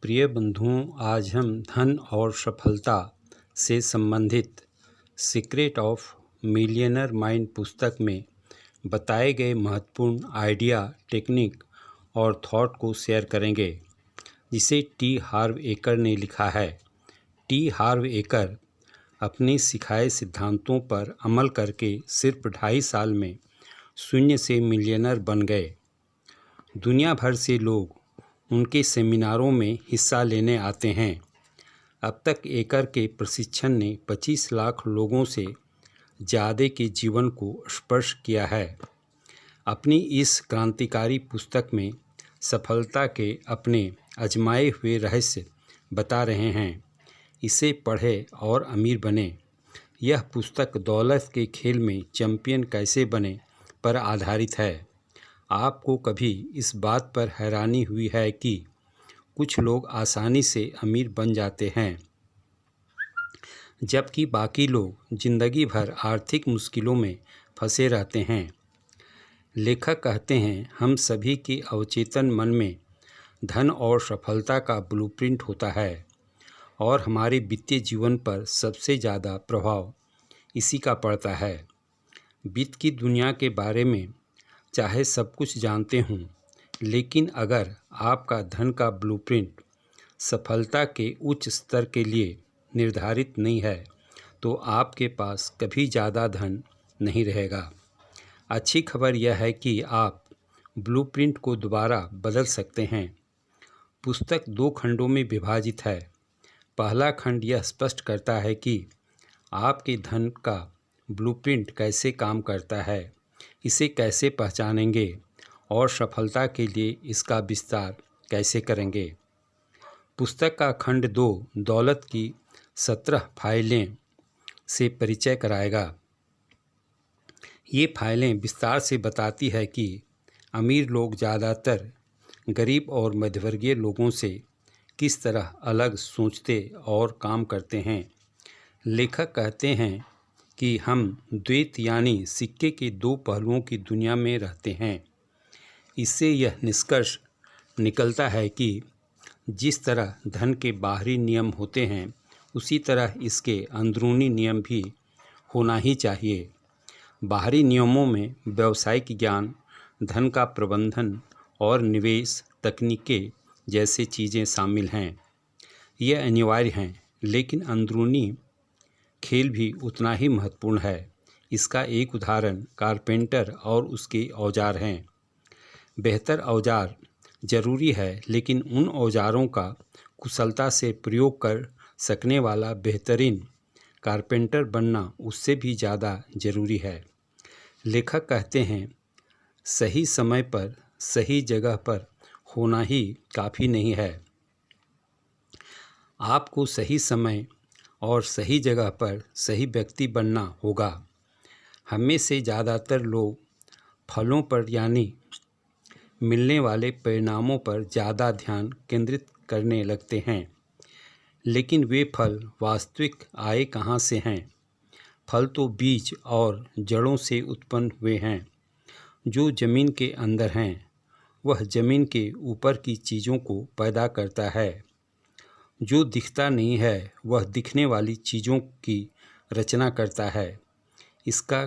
प्रिय बंधुओं, आज हम धन और सफलता से संबंधित सीक्रेट ऑफ मिलियनर माइंड पुस्तक में बताए गए महत्वपूर्ण आइडिया, टेक्निक और थॉट को शेयर करेंगे, जिसे टी हार्व एकर ने लिखा है। टी हार्व एकर अपने सिखाए सिद्धांतों पर अमल करके सिर्फ 2.5 साल में शून्य से मिलियनर बन गए। दुनिया भर से लोग उनके सेमिनारों में हिस्सा लेने आते हैं। अब तक एकर के प्रशिक्षण ने 25 लाख लोगों से ज़्यादा के जीवन को स्पर्श किया है। अपनी इस क्रांतिकारी पुस्तक में सफलता के अपने आजमाए हुए रहस्य बता रहे हैं। इसे पढ़ें और अमीर बने। यह पुस्तक दौलत के खेल में चैंपियन कैसे बने पर आधारित है। आपको कभी इस बात पर हैरानी हुई है कि कुछ लोग आसानी से अमीर बन जाते हैं, जबकि बाकी लोग जिंदगी भर आर्थिक मुश्किलों में फंसे रहते हैं? लेखक कहते हैं, हम सभी के अवचेतन मन में धन और सफलता का ब्लूप्रिंट होता है और हमारे वित्तीय जीवन पर सबसे ज़्यादा प्रभाव इसी का पड़ता है। वित्त की दुनिया के बारे में चाहे सब कुछ जानते हों, लेकिन अगर आपका धन का ब्लूप्रिंट सफलता के उच्च स्तर के लिए निर्धारित नहीं है, तो आपके पास कभी ज़्यादा धन नहीं रहेगा। अच्छी खबर यह है कि आप ब्लूप्रिंट को दोबारा बदल सकते हैं। पुस्तक 2 खंडों में विभाजित है। पहला खंड यह स्पष्ट करता है कि आपके धन का ब्लूप्रिंट कैसे काम करता है, इसे कैसे पहचानेंगे और सफलता के लिए इसका विस्तार कैसे करेंगे। पुस्तक का खंड 2 दौलत की 17 फाइलें से परिचय कराएगा। ये फाइलें विस्तार से बताती है कि अमीर लोग ज़्यादातर गरीब और मध्यवर्गीय लोगों से किस तरह अलग सोचते और काम करते हैं। लेखक कहते हैं कि हम द्वैत यानी सिक्के के 2 पहलुओं की दुनिया में रहते हैं। इससे यह निष्कर्ष निकलता है कि जिस तरह धन के बाहरी नियम होते हैं, उसी तरह इसके अंदरूनी नियम भी होना ही चाहिए। बाहरी नियमों में व्यावसायिक ज्ञान, धन का प्रबंधन और निवेश तकनीकें जैसे चीज़ें शामिल हैं। ये अनिवार्य हैं, लेकिन अंदरूनी खेल भी उतना ही महत्वपूर्ण है। इसका एक उदाहरण कारपेंटर और उसके औजार हैं। बेहतर औजार जरूरी है, लेकिन उन औजारों का कुशलता से प्रयोग कर सकने वाला बेहतरीन कारपेंटर बनना उससे भी ज़्यादा ज़रूरी है। लेखक कहते हैं, सही समय पर सही जगह पर होना ही काफ़ी नहीं है। आपको सही समय और सही जगह पर सही व्यक्ति बनना होगा। हमें से ज़्यादातर लोग फलों पर यानी मिलने वाले परिणामों पर ज़्यादा ध्यान केंद्रित करने लगते हैं, लेकिन वे फल वास्तविक आए कहाँ से हैं? फल तो बीज और जड़ों से उत्पन्न हुए हैं। जो ज़मीन के अंदर हैं, वह ज़मीन के ऊपर की चीज़ों को पैदा करता है। जो दिखता नहीं है, वह दिखने वाली चीज़ों की रचना करता है। इसका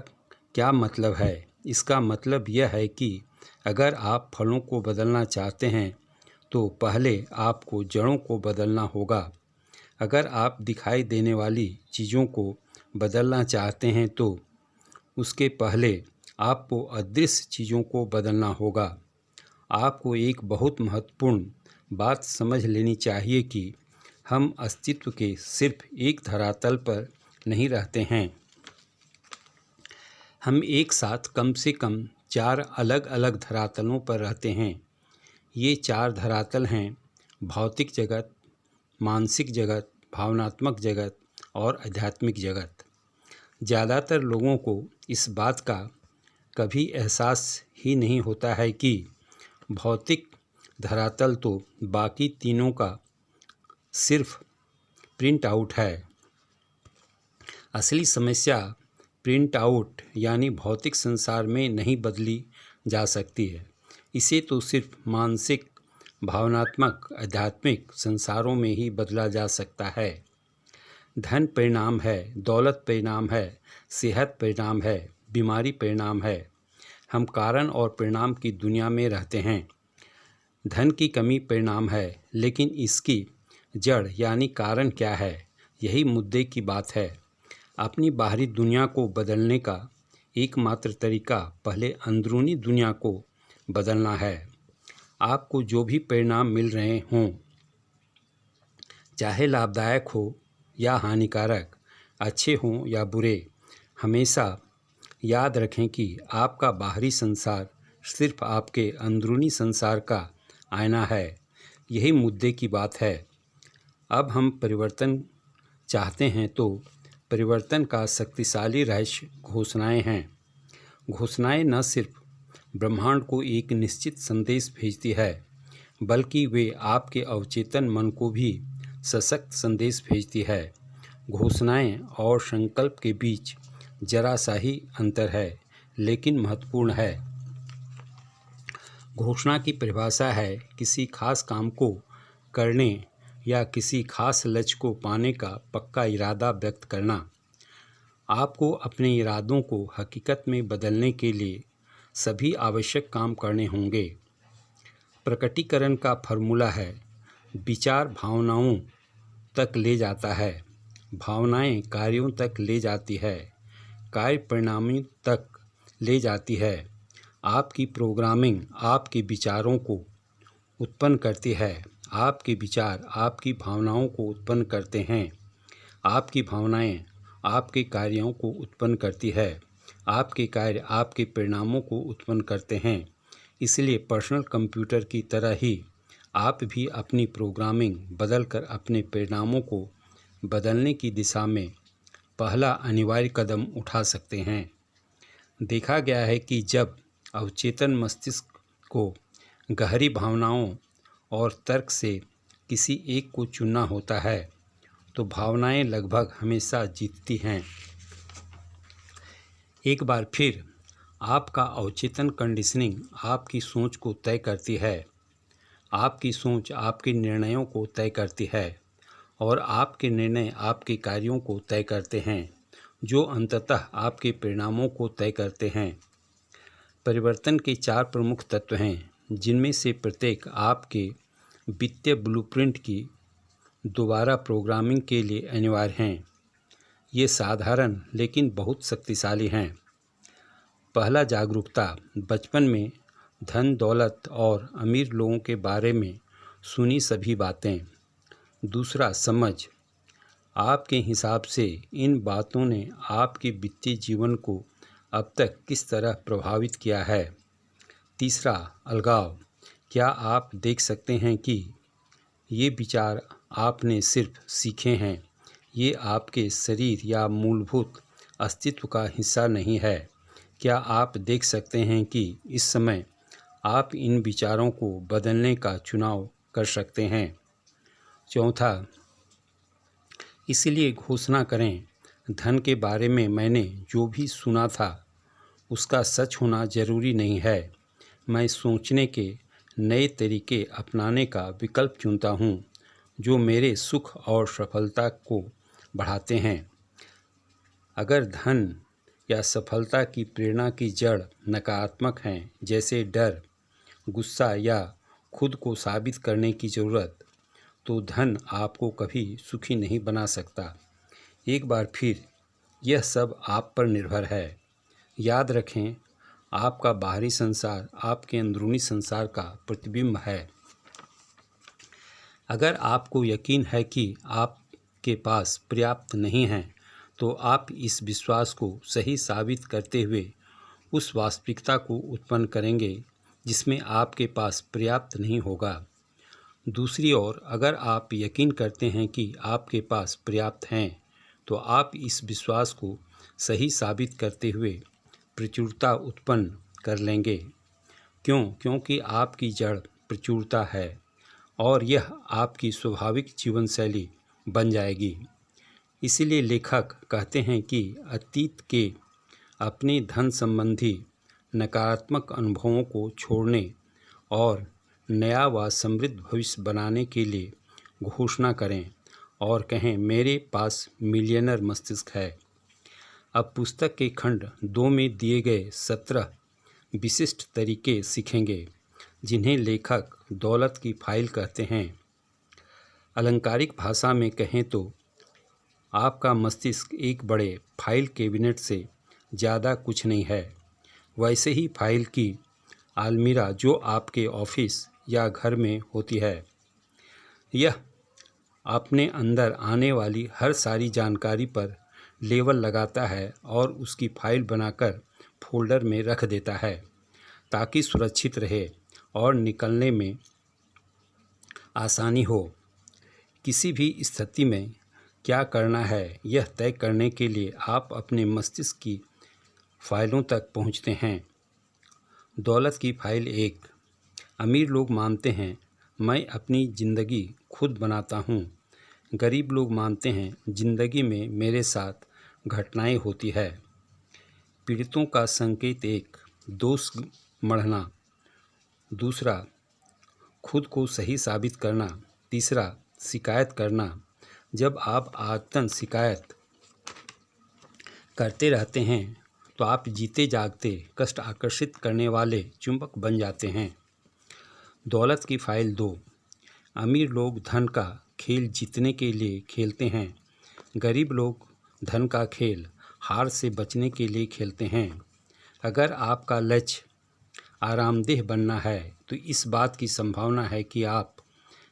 क्या मतलब है? इसका मतलब यह है कि अगर आप फलों को बदलना चाहते हैं, तो पहले आपको जड़ों को बदलना होगा। अगर आप दिखाई देने वाली चीज़ों को बदलना चाहते हैं, तो उसके पहले आपको अदृश्य चीज़ों को बदलना होगा। आपको एक बहुत महत्वपूर्ण बात समझ लेनी चाहिए कि हम अस्तित्व के सिर्फ एक धरातल पर नहीं रहते हैं। हम एक साथ कम से कम 4 अलग अलग धरातलों पर रहते हैं। ये 4 धरातल हैं: भौतिक जगत, मानसिक जगत, भावनात्मक जगत और आध्यात्मिक जगत। ज़्यादातर लोगों को इस बात का कभी एहसास ही नहीं होता है कि भौतिक धरातल तो बाकी तीनों का सिर्फ प्रिंट आउट है। असली समस्या प्रिंट आउट यानी भौतिक संसार में नहीं बदली जा सकती है। इसे तो सिर्फ मानसिक भावनात्मक आध्यात्मिक संसारों में ही बदला जा सकता है। धन परिणाम है, दौलत परिणाम है, सेहत परिणाम है, बीमारी परिणाम है। हम कारण और परिणाम की दुनिया में रहते हैं। धन की कमी परिणाम है, लेकिन इसकी जड़ यानी कारण क्या है, यही मुद्दे की बात है। अपनी बाहरी दुनिया को बदलने का एकमात्र तरीका पहले अंदरूनी दुनिया को बदलना है। आपको जो भी परिणाम मिल रहे हों, चाहे लाभदायक हो या हानिकारक, अच्छे हों या बुरे, हमेशा याद रखें कि आपका बाहरी संसार सिर्फ आपके अंदरूनी संसार का आईना है। यही मुद्दे की बात है। अब हम परिवर्तन चाहते हैं तो परिवर्तन का शक्तिशाली रहस्य घोषणाएं हैं। घोषणाएं न सिर्फ ब्रह्मांड को एक निश्चित संदेश भेजती है, बल्कि वे आपके अवचेतन मन को भी सशक्त संदेश भेजती है। घोषणाएं और संकल्प के बीच जरा सा ही अंतर है, लेकिन महत्वपूर्ण है। घोषणा की परिभाषा है किसी खास काम को करने या किसी खास लक्ष्य को पाने का पक्का इरादा व्यक्त करना। आपको अपने इरादों को हकीकत में बदलने के लिए सभी आवश्यक काम करने होंगे। प्रकटीकरण का फॉर्मूला है, विचार भावनाओं तक ले जाता है, भावनाएं कार्यों तक ले जाती है, कार्य परिणामों तक ले जाती है। आपकी प्रोग्रामिंग आपके विचारों को उत्पन्न करती है, आपके विचार आपकी भावनाओं को उत्पन्न करते हैं, आपकी भावनाएं आपके कार्यों को उत्पन्न करती है, आपके कार्य आपके परिणामों को उत्पन्न करते हैं। इसलिए पर्सनल कंप्यूटर की तरह ही आप भी अपनी प्रोग्रामिंग बदलकर अपने परिणामों को बदलने की दिशा में पहला अनिवार्य कदम उठा सकते हैं। देखा गया है कि जब अवचेतन मस्तिष्क को गहरी भावनाओं और तर्क से किसी एक को चुनना होता है तो भावनाएं लगभग हमेशा जीतती हैं। एक बार फिर आपका अवचेतन कंडीशनिंग आपकी सोच को तय करती है। आपकी सोच आपके निर्णयों को तय करती है और आपके निर्णय आपके कार्यों को तय करते हैं, जो अंततः आपके परिणामों को तय करते हैं। परिवर्तन के 4 प्रमुख तत्व हैं, जिनमें से प्रत्येक आपके वित्तीय ब्लूप्रिंट की दोबारा प्रोग्रामिंग के लिए अनिवार्य हैं। ये साधारण लेकिन बहुत शक्तिशाली हैं। पहला, जागरूकता। बचपन में धन, दौलत और अमीर लोगों के बारे में सुनी सभी बातें। दूसरा, समझ। आपके हिसाब से इन बातों ने आपके वित्तीय जीवन को अब तक किस तरह प्रभावित किया है। तीसरा, अलगाव। क्या आप देख सकते हैं कि ये विचार आपने सिर्फ सीखे हैं, ये आपके शरीर या मूलभूत अस्तित्व का हिस्सा नहीं है। क्या आप देख सकते हैं कि इस समय आप इन विचारों को बदलने का चुनाव कर सकते हैं। चौथा, इसलिए घोषणा करें, धन के बारे में मैंने जो भी सुना था उसका सच होना जरूरी नहीं है। मैं सोचने के नए तरीके अपनाने का विकल्प चुनता हूँ जो मेरे सुख और सफलता को बढ़ाते हैं। अगर धन या सफलता की प्रेरणा की जड़ नकारात्मक हैं, जैसे डर, गुस्सा या खुद को साबित करने की ज़रूरत, तो धन आपको कभी सुखी नहीं बना सकता। एक बार फिर यह सब आप पर निर्भर है। याद रखें, आपका बाहरी संसार आपके अंदरूनी संसार का प्रतिबिंब है। अगर आपको यकीन है कि आपके पास पर्याप्त नहीं है, तो आप इस विश्वास को सही साबित करते हुए उस वास्तविकता को उत्पन्न करेंगे जिसमें आपके पास पर्याप्त नहीं होगा। दूसरी ओर, अगर आप यकीन करते हैं कि आपके पास पर्याप्त हैं, तो आप इस विश्वास को सही साबित करते हुए प्रचुरता उत्पन्न कर लेंगे। क्योंकि आपकी जड़ प्रचुरता है और यह आपकी स्वाभाविक जीवन शैली बन जाएगी। इसीलिए लेखक कहते हैं कि अतीत के अपने धन संबंधी नकारात्मक अनुभवों को छोड़ने और नया व समृद्ध भविष्य बनाने के लिए घोषणा करें और कहें, मेरे पास मिलियनर मस्तिष्क है। अब पुस्तक के खंड 2 में दिए गए 17 विशिष्ट तरीके सीखेंगे जिन्हें लेखक दौलत की फाइल कहते हैं। अलंकारिक भाषा में कहें तो आपका मस्तिष्क एक बड़े फाइल कैबिनेट से ज़्यादा कुछ नहीं है। वैसे ही फाइल की अलमीरा जो आपके ऑफिस या घर में होती है, यह अपने अंदर आने वाली हर सारी जानकारी पर लेबल लगाता है और उसकी फाइल बनाकर फोल्डर में रख देता है ताकि सुरक्षित रहे और निकलने में आसानी हो। किसी भी स्थिति में क्या करना है यह तय करने के लिए आप अपने मस्तिष्क की फाइलों तक पहुंचते हैं। दौलत की फाइल 1। अमीर लोग मानते हैं मैं अपनी ज़िंदगी खुद बनाता हूँ। गरीब लोग मानते हैं ज़िंदगी में मेरे साथ घटनाएं होती है। पीड़ितों का संकेत 1, दोष मढ़ना। दूसरा, खुद को सही साबित करना। तीसरा, शिकायत करना। जब आप आदतन शिकायत करते रहते हैं तो आप जीते जागते कष्ट आकर्षित करने वाले चुंबक बन जाते हैं। दौलत की फाइल 2। अमीर लोग धन का खेल जीतने के लिए खेलते हैं। गरीब लोग धन का खेल हार से बचने के लिए खेलते हैं। अगर आपका लक्ष्य आरामदेह बनना है तो इस बात की संभावना है कि आप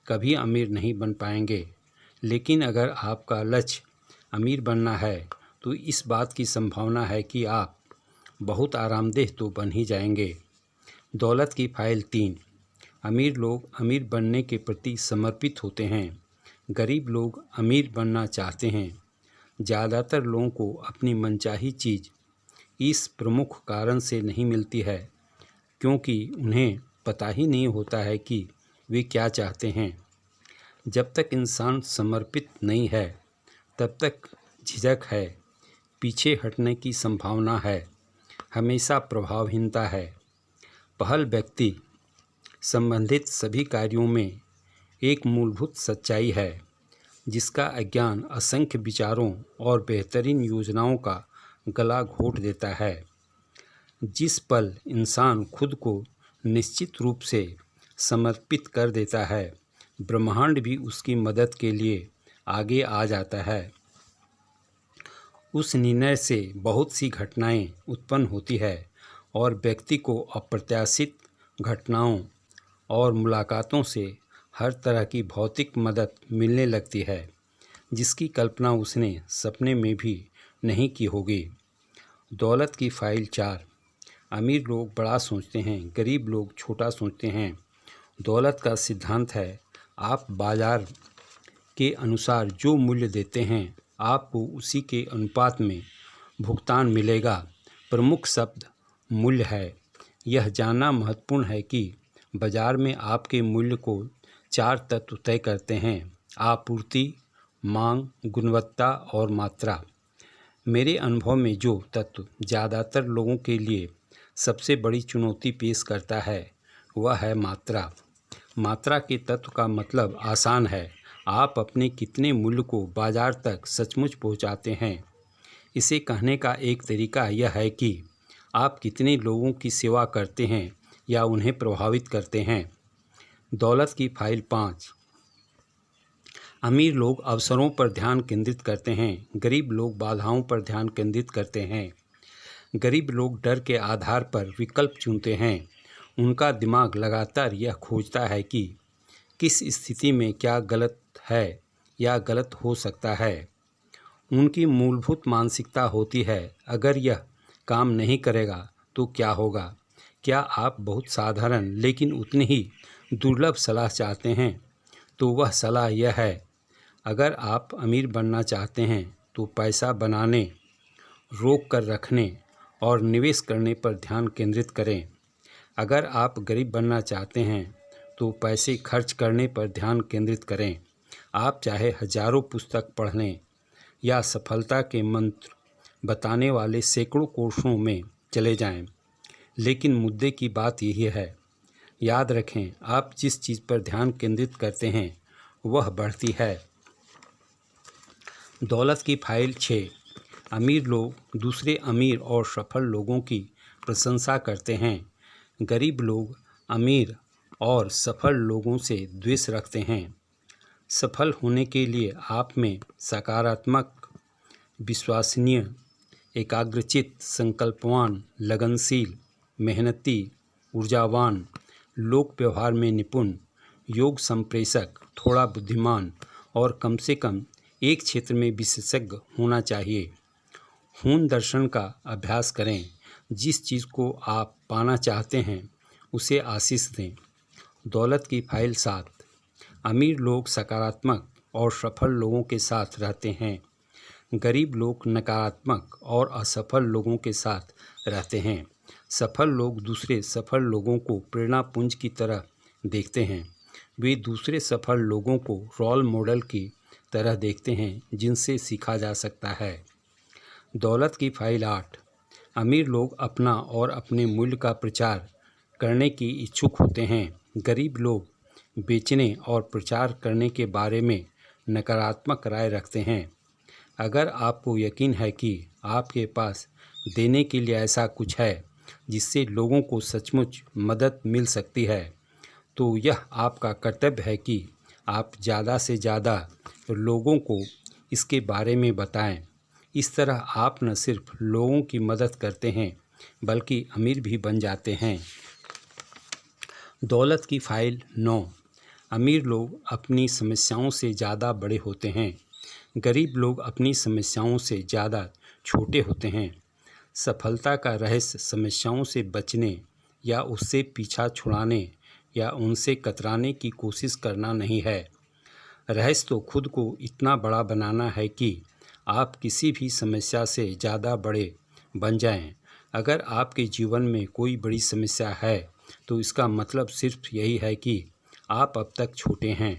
कभी अमीर नहीं बन पाएंगे, लेकिन अगर आपका लक्ष्य अमीर बनना है तो इस बात की संभावना है कि आप बहुत आरामदेह तो बन ही जाएंगे। दौलत की फाइल 3। अमीर लोग अमीर बनने के प्रति समर्पित होते हैं। गरीब लोग अमीर बनना चाहते हैं। ज़्यादातर लोगों को अपनी मनचाही चीज़ इस प्रमुख कारण से नहीं मिलती है क्योंकि उन्हें पता ही नहीं होता है कि वे क्या चाहते हैं। जब तक इंसान समर्पित नहीं है तब तक झिझक है, पीछे हटने की संभावना है, हमेशा प्रभावहीनता है। पहल व्यक्ति संबंधित सभी कार्यों में एक मूलभूत सच्चाई है जिसका अज्ञान असंख्य विचारों और बेहतरीन योजनाओं का गला घोट देता है। जिस पल इंसान खुद को निश्चित रूप से समर्पित कर देता है, ब्रह्मांड भी उसकी मदद के लिए आगे आ जाता है। उस निर्णय से बहुत सी घटनाएं उत्पन्न होती है और व्यक्ति को अप्रत्याशित घटनाओं और मुलाकातों से हर तरह की भौतिक मदद मिलने लगती है जिसकी कल्पना उसने सपने में भी नहीं की होगी। दौलत की फाइल 4। अमीर लोग बड़ा सोचते हैं, गरीब लोग छोटा सोचते हैं। दौलत का सिद्धांत है, आप बाजार के अनुसार जो मूल्य देते हैं आपको उसी के अनुपात में भुगतान मिलेगा। प्रमुख शब्द मूल्य है। यह जानना महत्वपूर्ण है कि बाजार में आपके मूल्य को 4 तत्व तय करते हैं: आपूर्ति, मांग, गुणवत्ता और मात्रा। मेरे अनुभव में जो तत्व ज़्यादातर लोगों के लिए सबसे बड़ी चुनौती पेश करता है वह है मात्रा। मात्रा के तत्व का मतलब आसान है, आप अपने कितने मूल्य को बाजार तक सचमुच पहुंचाते हैं। इसे कहने का एक तरीका यह है कि आप कितने लोगों की सेवा करते हैं या उन्हें प्रभावित करते हैं। दौलत की फाइल 5। अमीर लोग अवसरों पर ध्यान केंद्रित करते हैं, गरीब लोग बाधाओं पर ध्यान केंद्रित करते हैं। गरीब लोग डर के आधार पर विकल्प चुनते हैं। उनका दिमाग लगातार यह खोजता है कि किस स्थिति में क्या गलत है या गलत हो सकता है। उनकी मूलभूत मानसिकता होती है, अगर यह काम नहीं करेगा तो क्या होगा। क्या आप बहुत साधारण लेकिन उतनी ही दुर्लभ सलाह चाहते हैं तो वह सलाह यह है, अगर आप अमीर बनना चाहते हैं तो पैसा बनाने, रोक कर रखने और निवेश करने पर ध्यान केंद्रित करें। अगर आप गरीब बनना चाहते हैं तो पैसे खर्च करने पर ध्यान केंद्रित करें। आप चाहे हजारों पुस्तक पढ़ लें या सफलता के मंत्र बताने वाले सैकड़ों कोर्सों में चले जाएं, लेकिन मुद्दे की बात यही है, याद रखें, आप जिस चीज़ पर ध्यान केंद्रित करते हैं वह बढ़ती है। दौलत की फाइल 6। अमीर लोग दूसरे अमीर और सफल लोगों की प्रशंसा करते हैं। गरीब लोग अमीर और सफल लोगों से द्वेष रखते हैं। सफल होने के लिए आप में सकारात्मक, विश्वसनीय, एकाग्रचित्त, संकल्पवान, लगनशील, मेहनती, ऊर्जावान, लोक व्यवहार में निपुण, योग संप्रेषक, थोड़ा बुद्धिमान और कम से कम एक क्षेत्र में विशेषज्ञ होना चाहिए। हून दर्शन का अभ्यास करें। जिस चीज़ को आप पाना चाहते हैं उसे आशीष दें। दौलत की फाइल 7। अमीर लोग सकारात्मक और सफल लोगों के साथ रहते हैं। गरीब लोग नकारात्मक और असफल लोगों के साथ रहते हैं। सफल लोग दूसरे सफल लोगों को प्रेरणापुंज की तरह देखते हैं। वे दूसरे सफल लोगों को रोल मॉडल की तरह देखते हैं जिनसे सीखा जा सकता है। दौलत की फाइल 8। अमीर लोग अपना और अपने मूल्य का प्रचार करने की इच्छुक होते हैं। गरीब लोग बेचने और प्रचार करने के बारे में नकारात्मक राय रखते हैं। अगर आपको यकीन है कि आपके पास देने के लिए ऐसा कुछ है जिससे लोगों को सचमुच मदद मिल सकती है, तो यह आपका कर्तव्य है कि आप ज़्यादा से ज़्यादा लोगों को इसके बारे में बताएं। इस तरह आप न सिर्फ लोगों की मदद करते हैं बल्कि अमीर भी बन जाते हैं। दौलत की फाइल 9। अमीर लोग अपनी समस्याओं से ज़्यादा बड़े होते हैं। गरीब लोग अपनी समस्याओं से ज़्यादा छोटे होते हैं। सफलता का रहस्य समस्याओं से बचने या उससे पीछा छुड़ाने या उनसे कतराने की कोशिश करना नहीं है। रहस्य तो खुद को इतना बड़ा बनाना है कि आप किसी भी समस्या से ज़्यादा बड़े बन जाएं। अगर आपके जीवन में कोई बड़ी समस्या है तो इसका मतलब सिर्फ यही है कि आप अब तक छोटे हैं।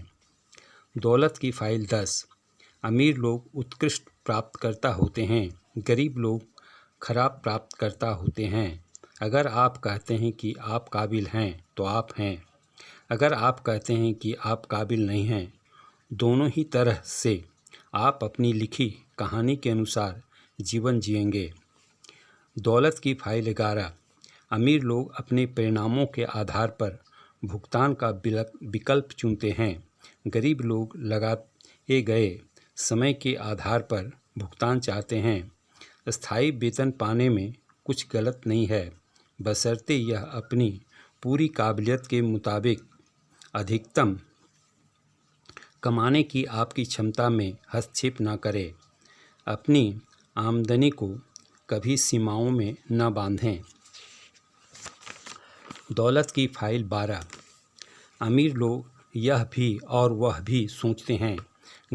दौलत की फाइल 10। अमीर लोग उत्कृष्ट प्राप्तकर्ता होते हैं। गरीब लोग खराब प्राप्तकर्ता होते हैं। अगर आप कहते हैं कि आप काबिल हैं तो आप हैं। अगर आप कहते हैं कि आप काबिल नहीं हैं, दोनों ही तरह से आप अपनी लिखी कहानी के अनुसार जीवन जिएंगे। दौलत की फाइल 11। अमीर लोग अपने परिणामों के आधार पर भुगतान का विकल्प चुनते हैं। गरीब लोग लगाए गए समय के आधार पर भुगतान चाहते हैं। स्थायी वेतन पाने में कुछ गलत नहीं है, बशर्ते यह अपनी पूरी काबिलियत के मुताबिक अधिकतम कमाने की आपकी क्षमता में हस्तक्षेप न करे। अपनी आमदनी को कभी सीमाओं में न बांधें। दौलत की फाइल 12। अमीर लोग यह भी और वह भी सोचते हैं।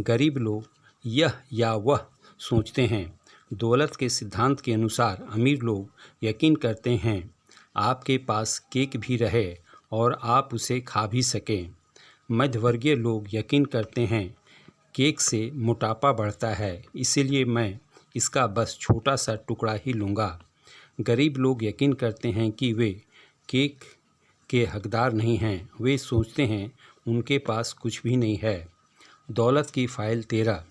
गरीब लोग यह या वह सोचते हैं। दौलत के सिद्धांत के अनुसार अमीर लोग यकीन करते हैं आपके पास केक भी रहे और आप उसे खा भी सकें। मध्यवर्गीय लोग यकीन करते हैं केक से मोटापा बढ़ता है, इसीलिए मैं इसका बस छोटा सा टुकड़ा ही लूँगा। गरीब लोग यकीन करते हैं कि वे केक के हकदार नहीं हैं, वे सोचते हैं उनके पास कुछ भी नहीं है। दौलत की फाइल 13।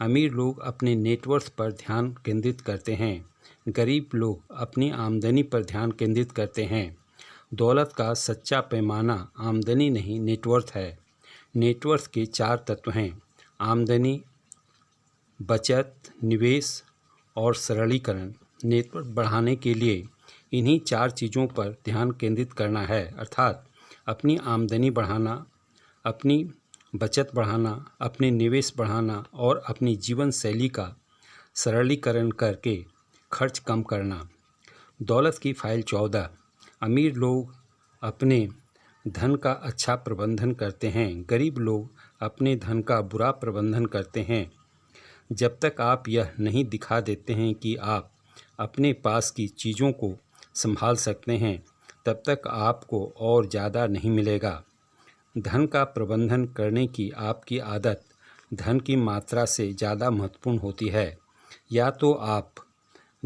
अमीर लोग अपने नेटवर्थ पर ध्यान केंद्रित करते हैं। गरीब लोग अपनी आमदनी पर ध्यान केंद्रित करते हैं। दौलत का सच्चा पैमाना आमदनी नहीं, नेटवर्थ है। नेटवर्थ के 4 तत्व हैं: आमदनी, बचत, निवेश और सरलीकरण। नेटवर्थ बढ़ाने के लिए इन्हीं 4 चीज़ों पर ध्यान केंद्रित करना है, अर्थात अपनी आमदनी बढ़ाना, अपनी बचत बढ़ाना, अपने निवेश बढ़ाना और अपनी जीवन शैली का सरलीकरण करके खर्च कम करना। दौलत की फाइल 14। अमीर लोग अपने धन का अच्छा प्रबंधन करते हैं। गरीब लोग अपने धन का बुरा प्रबंधन करते हैं। जब तक आप यह नहीं दिखा देते हैं कि आप अपने पास की चीज़ों को संभाल सकते हैं, तब तक आपको और ज़्यादा नहीं मिलेगा। धन का प्रबंधन करने की आपकी आदत धन की मात्रा से ज़्यादा महत्वपूर्ण होती है। या तो आप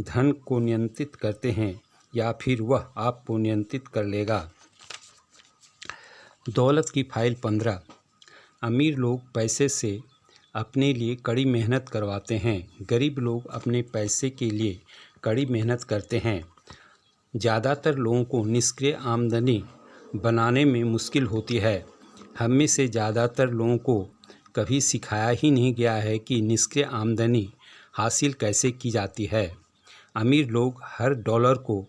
धन को नियंत्रित करते हैं या फिर वह आपको नियंत्रित कर लेगा। दौलत की फाइल 15। अमीर लोग पैसे से अपने लिए कड़ी मेहनत करवाते हैं। गरीब लोग अपने पैसे के लिए कड़ी मेहनत करते हैं। ज़्यादातर लोगों को निष्क्रिय आमदनी बनाने में मुश्किल होती है। हम में से ज़्यादातर लोगों को कभी सिखाया ही नहीं गया है कि निष्क्रिय आमदनी हासिल कैसे की जाती है। अमीर लोग हर डॉलर को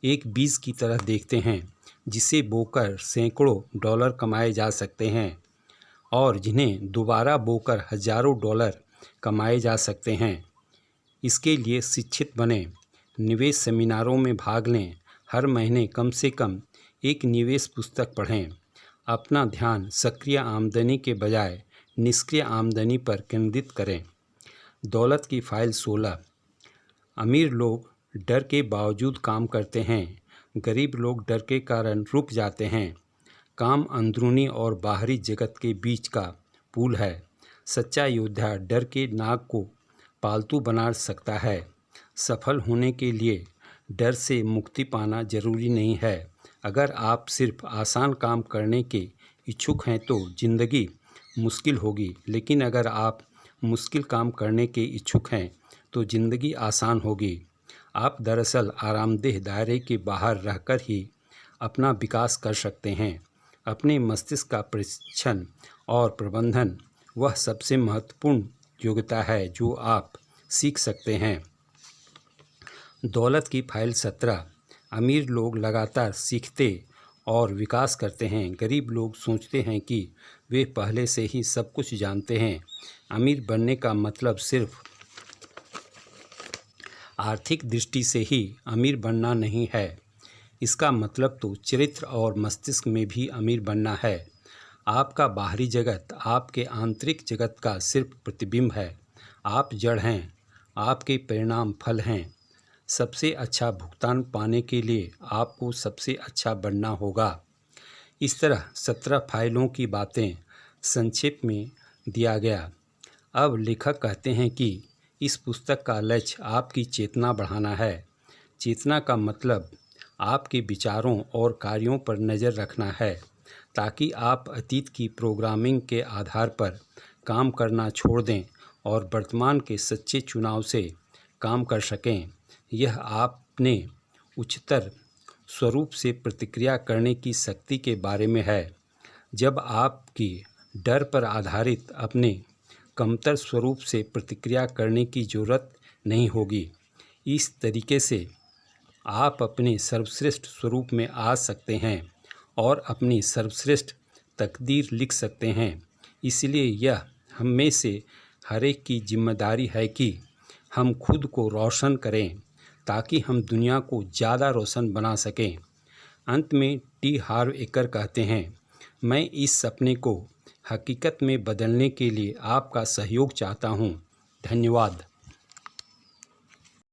एक बीज की तरह देखते हैं, जिसे बोकर सैकड़ों डॉलर कमाए जा सकते हैं और जिन्हें दोबारा बोकर हज़ारों डॉलर कमाए जा सकते हैं। इसके लिए शिक्षित बने, निवेश सेमिनारों में भाग लें, हर महीने कम से कम एक निवेश पुस्तक पढ़ें। अपना ध्यान सक्रिय आमदनी के बजाय निष्क्रिय आमदनी पर केंद्रित करें। दौलत की फाइल 16। अमीर लोग डर के बावजूद काम करते हैं। गरीब लोग डर के कारण रुक जाते हैं। काम अंदरूनी और बाहरी जगत के बीच का पुल है। सच्चा योद्धा डर के नाग को पालतू बना सकता है। सफल होने के लिए डर से मुक्ति पाना जरूरी नहीं है। अगर आप सिर्फ आसान काम करने के इच्छुक हैं तो ज़िंदगी मुश्किल होगी, लेकिन अगर आप मुश्किल काम करने के इच्छुक हैं तो ज़िंदगी आसान होगी। आप दरअसल आरामदेह दायरे के बाहर रहकर ही अपना विकास कर सकते हैं। अपने मस्तिष्क का परीक्षण और प्रबंधन वह सबसे महत्वपूर्ण योग्यता है जो आप सीख सकते हैं। दौलत की फाइल 17। अमीर लोग लगातार सीखते और विकास करते हैं। गरीब लोग सोचते हैं कि वे पहले से ही सब कुछ जानते हैं। अमीर बनने का मतलब सिर्फ आर्थिक दृष्टि से ही अमीर बनना नहीं है। इसका मतलब तो चरित्र और मस्तिष्क में भी अमीर बनना है। आपका बाहरी जगत आपके आंतरिक जगत का सिर्फ प्रतिबिंब है। आप जड़ हैं, आपके परिणाम फल हैं। सबसे अच्छा भुगतान पाने के लिए आपको सबसे अच्छा बनना होगा। इस तरह 17 फाइलों की बातें संक्षेप में दिया गया। अब लेखक कहते हैं कि इस पुस्तक का लक्ष्य आपकी चेतना बढ़ाना है। चेतना का मतलब आपके विचारों और कार्यों पर नज़र रखना है, ताकि आप अतीत की प्रोग्रामिंग के आधार पर काम करना छोड़ दें और वर्तमान के सच्चे चुनाव से काम कर सकें। यह आपने उच्चतर स्वरूप से प्रतिक्रिया करने की शक्ति के बारे में है, जब आपकी डर पर आधारित अपने कमतर स्वरूप से प्रतिक्रिया करने की ज़रूरत नहीं होगी। इस तरीके से आप अपने सर्वश्रेष्ठ स्वरूप में आ सकते हैं और अपनी सर्वश्रेष्ठ तकदीर लिख सकते हैं। इसलिए यह हम में से हर एक की जिम्मेदारी है कि हम खुद को रोशन करें, ताकि हम दुनिया को ज़्यादा रोशन बना सकें। अंत में टी हार्व एकर कहते हैं, मैं इस सपने को हकीकत में बदलने के लिए आपका सहयोग चाहता हूँ। धन्यवाद।